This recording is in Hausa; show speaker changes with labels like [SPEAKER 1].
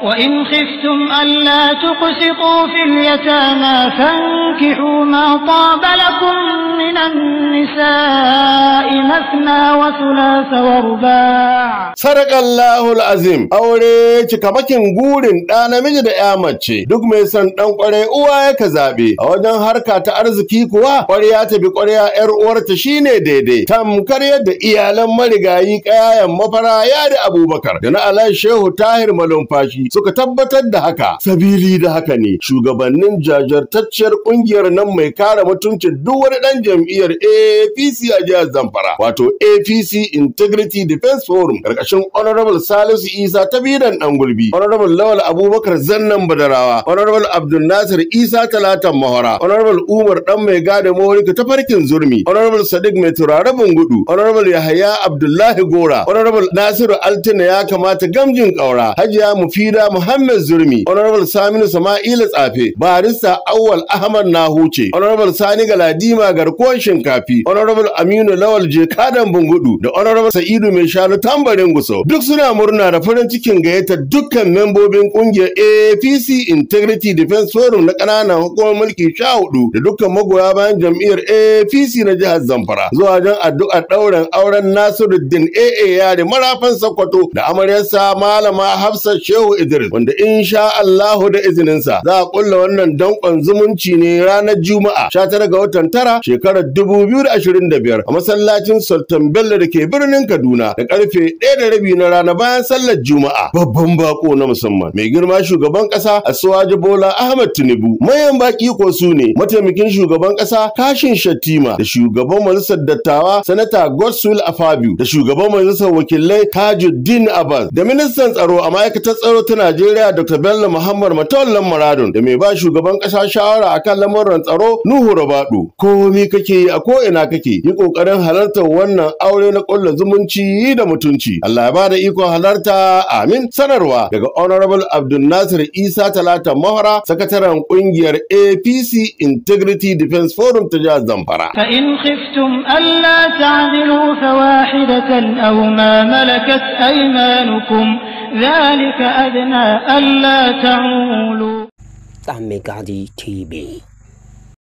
[SPEAKER 1] وإن خفتم ألا تقسطوا في اليتامى فانكحوا ما طاب لكم من النساء مثنى وثلاث ورباع.
[SPEAKER 2] صدق الله العظيم. aure cikamakin gurin ɗa namiji da ya mace duk mai son ɗan ƙwarai uwa ya ka zaɓe a wajen harka ta arziki kuwa ƙwarya ta bi ƙwarya ƴar uwarta shine daidai tamkar yadda iyalan marigayi ƙayayen mafara ya da Abubakar da na Alhaji Shehu Tahir Malumfashi suka tabbatar da haka. Sabili da haka ne shugabannin jajirtacciyar ƙungiyar nan mai kare mutuncin duk wani ɗan jam'iyyar APC a jihar Zamfara wato APC Integrity Defense Forum ƙarƙashin Honorable Salisu Isa Tabiran Ɗangulbi, Honorable Lawal Abubakar Zannan Badarawa, Honorable Abdul Nasir Isa Talatan Mahora, Honorable Umar Ɗan Mai Gada Morika ta farkin Zurmi, Honorable Sadiq Mai Turare Bungudu, Honorable Yahaya Abdullahi Gora, Honorable Nasiru Altina ya kamata gamjin ƙaura, Hajiya Mufida Muhammad Zurmi, Honorable Saminu Sama'ila Tsafe, Barista Awwal Ahmad Nahuce, Honorable Sani Galadima Garkuwar Shinkafi, Honorable Aminu Lawal Jekadan Bungudu da Honorable Sa'idu Mai Shanu Tambarin Gusau. Duk suna murna da farin cikin gayyatar dukkan membobin ƙungiyar APC Integrity Defense Forum na ƙananan hukumar mulki 14 da dukkan magoya bayan jam'iyyar APC na jihar Zamfara zuwa wajen addu'ar ɗaurin auren Nasiruddin AA Yare Marafan Sokoto da amaryarsa Malama Hafsat Shehu Idris wanda insha Allahu da izininsa za a kulla wannan dankon zumunci ne ranar Juma'a 19 ga watan 9 shekarar 2025 a masallacin Sultan Bello da ke birnin Kaduna da karfe 1:30 na rana bayan sallar Juma'a. Babban bako na musamman mai girma shugaban kasa Asuwaji Bola Ahmed Tinubu, mayan baki ko su ne mataimakin shugaban kasa Kashin Shattima da shugaban majalisar dattawa Sanata Godswill Afabio da shugaban majalisar wakilai Tajuddin Abbas da ministan tsaro a ma'aikatar tsaro ta Najeriya Dr. Bello Muhammad Matawallan Maradun da mai ba shugaban kasa shawara akan lamuran tsaro Nuhu Rabadu. Komi kake yi a ko ina kake yi kokarin halartar wannan aure na kulla zumunci da mutunci. Allah ya bada ikon halarta, amin. Sanarwa daga Honorable Abdul Nasir Isa Talata Mahara, sakataren kungiyar APC Integrity Defense Forum ta jihar Zamfara.
[SPEAKER 1] Fa in khiftum alla ta'dilu fawahidatan aw ma malakat aymanukum dhalika adna alla ta'ulu.
[SPEAKER 3] Tamegadi TV